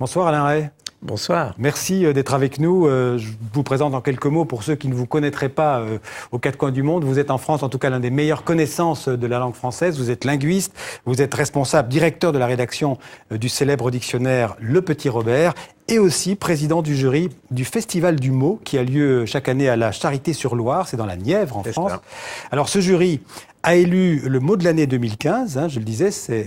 Bonsoir Alain Ray. Bonsoir. Merci d'être avec nous. Je vous présente en quelques mots pour ceux qui ne vous connaîtraient pas aux quatre coins du monde. Vous êtes en France, en tout cas, l'un des meilleures connaissances de la langue française. Vous êtes linguiste, vous êtes responsable, directeur de la rédaction du célèbre dictionnaire Le Petit Robert et aussi président du jury du Festival du mot qui a lieu chaque année à la Charité-sur-Loire, c'est dans la Nièvre en France. Alors ce jury a élu le mot de l'année 2015, je le disais, c'est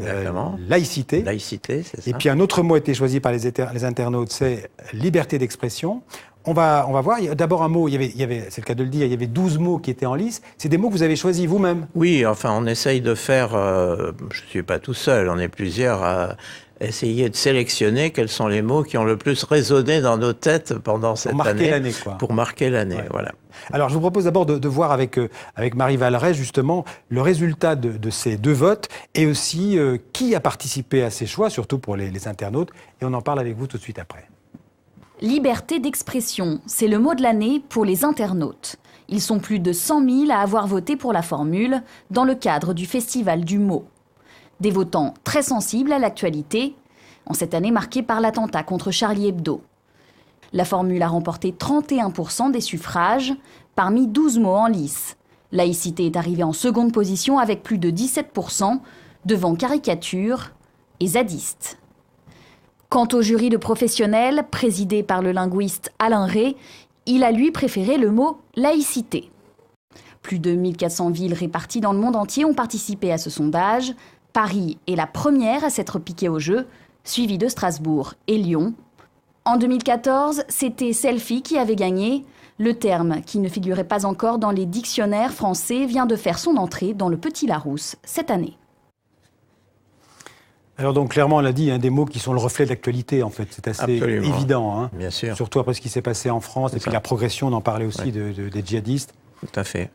laïcité. Laïcité, c'est ça. Et puis un autre mot a été choisi par les internautes, c'est liberté d'expression. On va voir, d'abord un mot, c'est le cas de le dire, il y avait 12 mots qui étaient en lice. C'est des mots que vous avez choisis vous-même? Oui, enfin on essaye de faire, je ne suis pas tout seul, on est plusieurs à essayer de sélectionner quels sont les mots qui ont le plus résonné dans nos têtes pendant cette année. Pour marquer l'année, quoi. Pour marquer l'année, ouais. Voilà. Alors, je vous propose d'abord de voir avec Marie Valeret, justement, le résultat de ces deux votes et aussi qui a participé à ces choix, surtout pour les internautes. Et on en parle avec vous tout de suite après. Liberté d'expression, c'est le mot de l'année pour les internautes. Ils sont plus de 100 000 à avoir voté pour la formule dans le cadre du Festival du mot. Des votants très sensibles à l'actualité, en cette année marquée par l'attentat contre Charlie Hebdo. La formule a remporté 31% des suffrages, parmi 12 mots en lice. Laïcité est arrivée en seconde position avec plus de 17%, devant caricature et zadiste. Quant au jury de professionnels, présidé par le linguiste Alain Ray, il a lui préféré le mot laïcité. Plus de 1400 villes réparties dans le monde entier ont participé à ce sondage. Paris est la première à s'être piquée au jeu, suivie de Strasbourg et Lyon. En 2014, c'était selfie qui avait gagné. Le terme, qui ne figurait pas encore dans les dictionnaires français, vient de faire son entrée dans le Petit Larousse cette année. Alors donc clairement, on l'a dit, des mots qui sont le reflet de l'actualité, en fait. C'est assez évident. Bien sûr. Surtout après ce qui s'est passé en France et puis la progression, on en parlait aussi, des djihadistes. Tout à fait.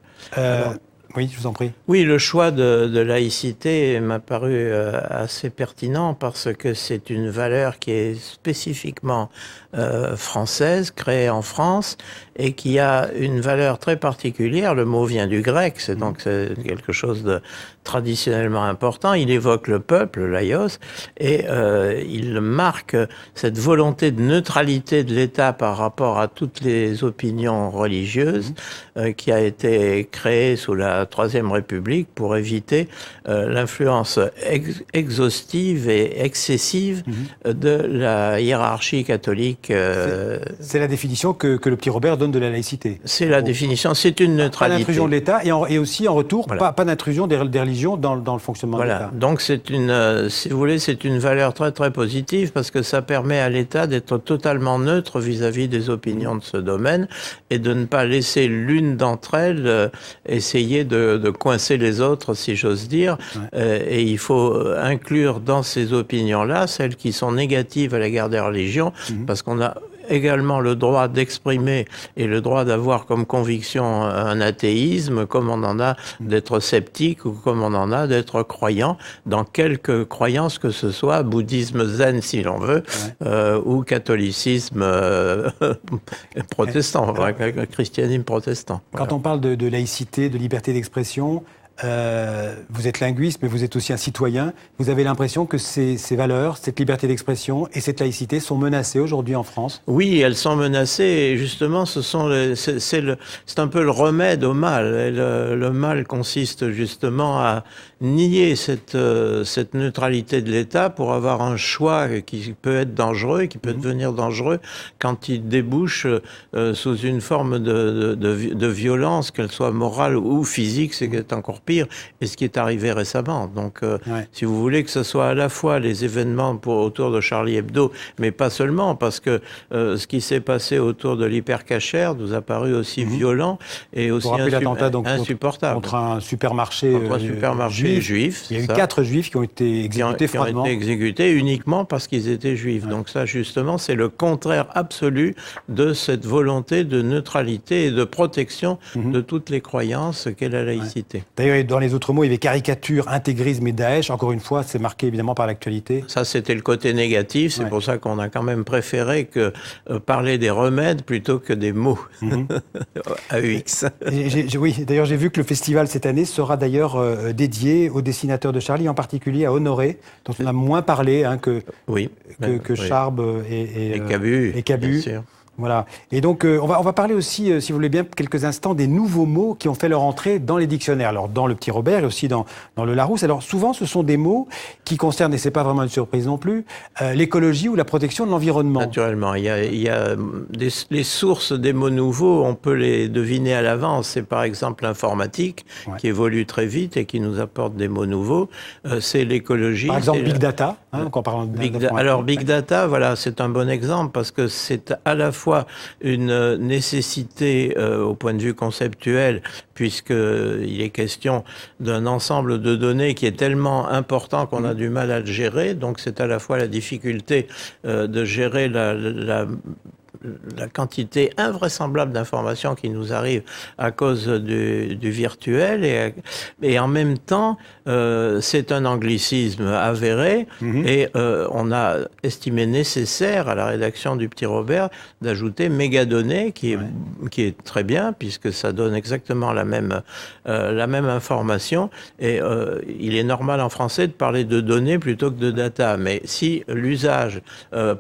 Oui, je vous en prie. Oui, le choix de laïcité m'a paru assez pertinent parce que c'est une valeur qui est spécifiquement française, créée en France, et qui a une valeur très particulière. Le mot vient du grec, c'est donc quelque chose de traditionnellement important. Il évoque le peuple, le laïos, et il marque cette volonté de neutralité de l'État par rapport à toutes les opinions religieuses qui a été créée sous la Troisième République pour éviter l'influence exhaustive et excessive de la hiérarchie catholique. C'est la définition que le Petit Robert donne de la laïcité. C'est la définition, c'est une neutralité. Pas d'intrusion de l'État et aussi en retour, pas d'intrusion des religions dans le fonctionnement de l'État. Donc c'est une, si vous voulez, c'est une valeur très très positive parce que ça permet à l'État d'être totalement neutre vis-à-vis des opinions de ce domaine et de ne pas laisser l'une d'entre elles essayer de coincer les autres, si j'ose dire. Et il faut inclure dans ces opinions-là celles qui sont négatives à l'égard des religions, parce qu'on a également le droit d'exprimer et le droit d'avoir comme conviction un athéisme, comme on en a d'être sceptique ou comme on en a d'être croyant dans quelque croyance que ce soit, bouddhisme zen si l'on veut, ou catholicisme protestant, christianisme protestant. Quand on parle de laïcité, de liberté d'expression, vous êtes linguiste, mais vous êtes aussi un citoyen. Vous avez l'impression que ces valeurs, cette liberté d'expression et cette laïcité sont menacées aujourd'hui en France? Oui, elles sont menacées et justement, c'est un peu le remède au mal. Et le mal consiste justement à nier cette neutralité de l'État pour avoir un choix qui peut être dangereux, qui peut devenir dangereux quand il débouche sous une forme de violence, qu'elle soit morale ou physique, c'est encore pire, et ce qui est arrivé récemment. Donc, si vous voulez que ce soit à la fois les événements autour de Charlie Hebdo, mais pas seulement, parce que ce qui s'est passé autour de l'hypercacher nous a paru aussi violent et aussi insupportable. Contre un supermarché, juif. Il y a eu 4 juifs qui ont été exécutés froidement. Qui ont été exécutés uniquement parce qu'ils étaient juifs. Donc ça, justement, c'est le contraire absolu de cette volonté de neutralité et de protection de toutes les croyances qu'est la laïcité. D'ailleurs, dans les autres mots, il y avait caricature, intégrisme et Daesh. Encore une fois, c'est marqué évidemment par l'actualité. Ça, c'était le côté négatif. C'est pour ça qu'on a quand même préféré parler des remèdes plutôt que des mots. AUX. Oui, d'ailleurs, j'ai vu que le festival cette année sera d'ailleurs dédié au dessinateur de Charlie, en particulier à Honoré, dont on a moins parlé que Charb et Cabu. Bien sûr. Voilà. Et donc, on va parler aussi, si vous voulez bien, quelques instants des nouveaux mots qui ont fait leur entrée dans les dictionnaires. Alors, dans le Petit Robert et aussi dans le Larousse. Alors, souvent, ce sont des mots qui concernent, et c'est pas vraiment une surprise non plus, l'écologie ou la protection de l'environnement. Naturellement. Il y a les sources des mots nouveaux, on peut les deviner à l'avance. C'est par exemple l'informatique, qui évolue très vite et qui nous apporte des mots nouveaux. C'est l'écologie. Par exemple, Big Data, quand on parle Alors, Big Data, voilà, c'est un bon exemple parce que c'est à la fois une nécessité au point de vue conceptuel, puisqu'il est question d'un ensemble de données qui est tellement important qu'on a du mal à le gérer. Donc c'est à la fois la difficulté de gérer la quantité invraisemblable d'informations qui nous arrivent à cause du virtuel et en même temps c'est un anglicisme avéré et on a estimé nécessaire à la rédaction du Petit Robert d'ajouter mégadonnées qui est très bien puisque ça donne exactement la même information et il est normal en français de parler de données plutôt que de data, mais si l'usage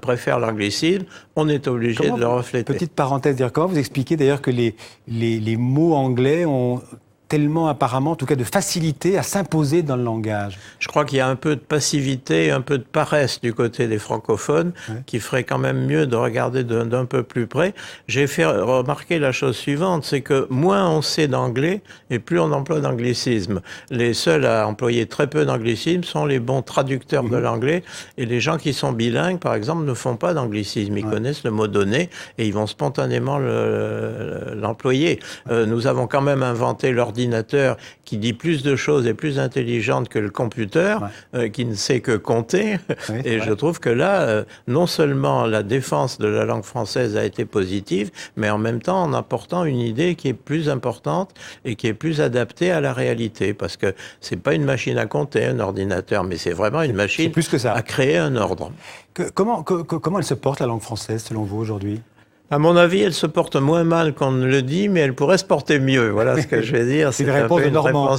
préfère l'anglicisme, on est obligé de le refléter. Petite parenthèse, comment vous expliquez d'ailleurs que les mots anglais ont tellement apparemment, en tout cas de facilité à s'imposer dans le langage? Je crois qu'il y a un peu de passivité, un peu de paresse du côté des francophones, qui ferait quand même mieux de regarder d'un peu plus près. J'ai fait remarquer la chose suivante, c'est que moins on sait d'anglais et plus on emploie d'anglicisme. Les seuls à employer très peu d'anglicisme sont les bons traducteurs de l'anglais et les gens qui sont bilingues, par exemple, ne font pas d'anglicisme. Ils connaissent le mot donné et ils vont spontanément l'employer. Nous avons quand même inventé l'ordinateur qui dit plus de choses et plus intelligentes que le computer, qui ne sait que compter. Et je trouve que là, non seulement la défense de la langue française a été positive, mais en même temps en apportant une idée qui est plus importante et qui est plus adaptée à la réalité. Parce que c'est pas une machine à compter, un ordinateur, mais c'est vraiment une machine plus que ça. À créer un ordre. Comment elle se porte, la langue française, selon vous, aujourd'hui ? À mon avis, elle se porte moins mal qu'on ne le dit, mais elle pourrait se porter mieux. Voilà ce que je vais dire. C'est une réponse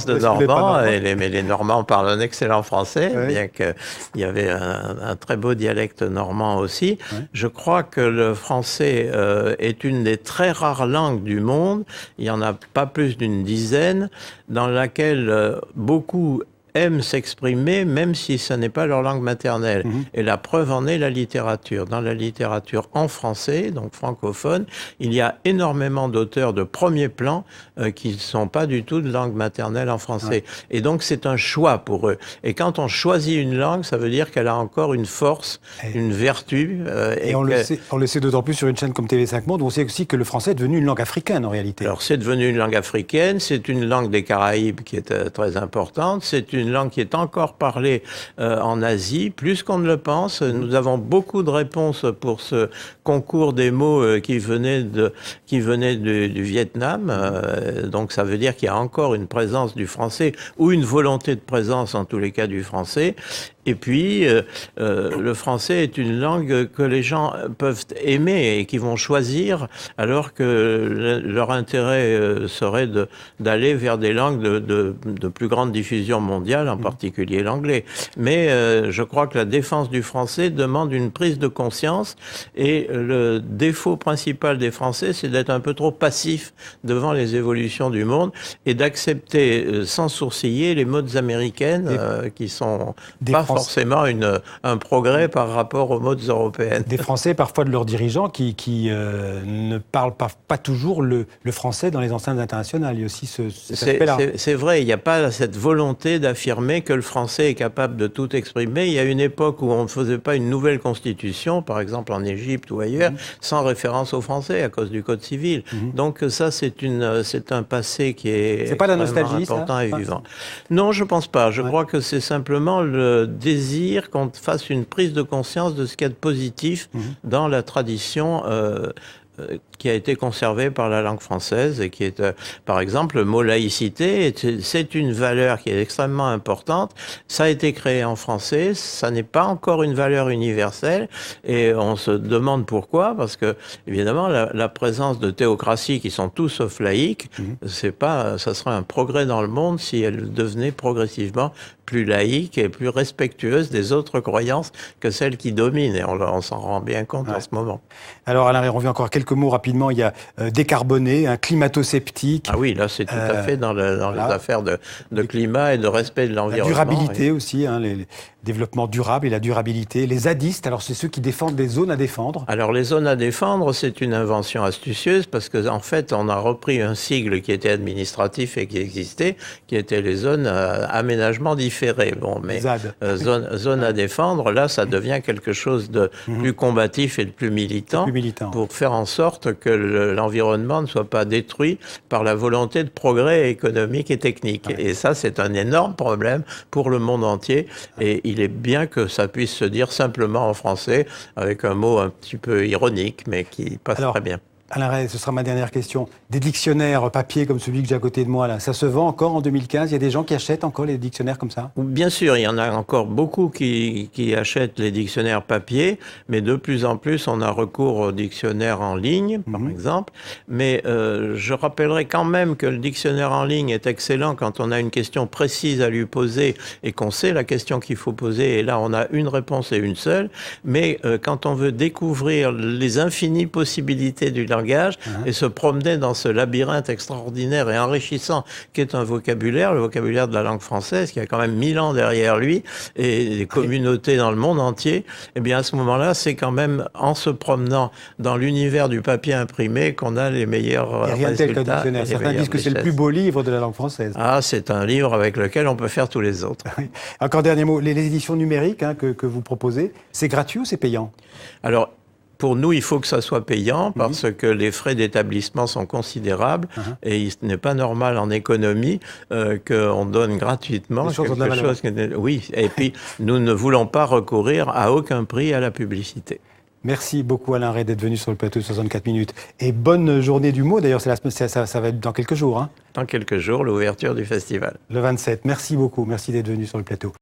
de Normand. Mais les Normands parlent un excellent français, bien qu'il y avait un très beau dialecte normand aussi. Je crois que le français est une des très rares langues du monde, il n'y en a pas plus d'une dizaine, dans laquelle beaucoup aiment s'exprimer même si ce n'est pas leur langue maternelle. Et la preuve en est la littérature. Dans la littérature en français, donc francophone, il y a énormément d'auteurs de premier plan qui ne sont pas du tout de langue maternelle en français. Et donc c'est un choix pour eux. Et quand on choisit une langue, ça veut dire qu'elle a encore une force, une vertu. Et on le sait d'autant plus sur une chaîne comme TV5 Monde, où on sait aussi que le français est devenu une langue africaine en réalité. Alors c'est devenu une langue africaine, c'est une langue des Caraïbes qui est très importante, c'est une langue qui est encore parlée en Asie, plus qu'on ne le pense. Nous avons beaucoup de réponses pour ce concours des mots qui venait du Vietnam. Donc ça veut dire qu'il y a encore une présence du français ou une volonté de présence en tous les cas du français. Et puis, le français est une langue que les gens peuvent aimer et qui vont choisir, alors que leur intérêt serait d'aller vers des langues de plus grande diffusion mondiale, en particulier l'anglais. Mais je crois que la défense du français demande une prise de conscience, et le défaut principal des Français, c'est d'être un peu trop passif devant les évolutions du monde et d'accepter sans sourciller les modes américaines qui sont pas forcément un progrès par rapport aux modes européennes. Des Français, parfois de leurs dirigeants, qui ne parlent pas toujours le français dans les enceintes internationales. Il y a aussi cet aspect-là. C'est vrai, il n'y a pas cette volonté d'affirmer que le français est capable de tout exprimer. Il y a une époque où on ne faisait pas une nouvelle constitution, par exemple en Égypte ou ailleurs, sans référence au français à cause du Code civil. Donc ça, c'est un passé qui est pas la nostalgie, important et vivant. Non, je pense pas. Je crois que c'est simplement le désir qu'on fasse une prise de conscience de ce qu'il y a de positif dans la tradition qui a été conservé par la langue française et qui est, par exemple, le mot laïcité, c'est une valeur qui est extrêmement importante. Ça a été créé en français, ça n'est pas encore une valeur universelle et on se demande pourquoi, parce que, évidemment, la présence de théocraties qui sont tous sauf laïques, ça serait un progrès dans le monde si elle devenait progressivement plus laïque et plus respectueuse des autres croyances que celles qui dominent. Et on s'en rend bien compte en ce moment. Alors, Alain Rey, on revient encore quelques mots rapidement. Il y a décarboné, un climato-sceptique. Ah oui, là, c'est tout à fait dans les affaires de climat et de respect de l'environnement. La durabilité aussi, les développements durables et la durabilité. Les zadistes, alors c'est ceux qui défendent des zones à défendre. Alors, les zones à défendre, c'est une invention astucieuse parce qu'en fait, on a repris un sigle qui était administratif et qui existait, qui était les zones aménagement différé. Bon, mais zone à défendre, là, ça devient quelque chose de plus combatif et de plus militant, pour faire en sorte que l'environnement ne soit pas détruit par la volonté de progrès économique et technique. Et ça, c'est un énorme problème pour le monde entier. Et il est bien que ça puisse se dire simplement en français, avec un mot un petit peu ironique, mais qui passe très bien. Alain Rey, ce sera ma dernière question. Des dictionnaires papier comme celui que j'ai à côté de moi, là, ça se vend encore en 2015 ? Il y a des gens qui achètent encore les dictionnaires comme ça ? Bien sûr, il y en a encore beaucoup qui achètent les dictionnaires papier, mais de plus en plus, on a recours aux dictionnaires en ligne, par exemple. Mais je rappellerai quand même que le dictionnaire en ligne est excellent quand on a une question précise à lui poser et qu'on sait la question qu'il faut poser. Et là, on a une réponse et une seule. Mais quand on veut découvrir les infinies possibilités du langage et se promener dans ce labyrinthe extraordinaire et enrichissant qu'est un vocabulaire, le vocabulaire de la langue française, qui a quand même 1000 ans derrière lui, et des communautés dans le monde entier, eh bien à ce moment-là, c'est quand même en se promenant dans l'univers du papier imprimé qu'on a les meilleurs résultats. Rien tel qu'un dictionnaire. Certains disent que c'est le plus beau livre de la langue française. Ah, c'est un livre avec lequel on peut faire tous les autres. Encore dernier mot, les éditions numériques que vous proposez, c'est gratuit ou c'est payant ? Alors, pour nous, il faut que ça soit payant parce que les frais d'établissement sont considérables et il n'est pas normal en économie qu'on donne gratuitement quelque chose. Oui, et puis nous ne voulons pas recourir à aucun prix à la publicité. Merci beaucoup Alain Rey d'être venu sur le plateau de 64 minutes. Et bonne journée du mot, d'ailleurs ça va être dans quelques jours. Dans quelques jours, l'ouverture du festival. Le 27, merci beaucoup, merci d'être venu sur le plateau.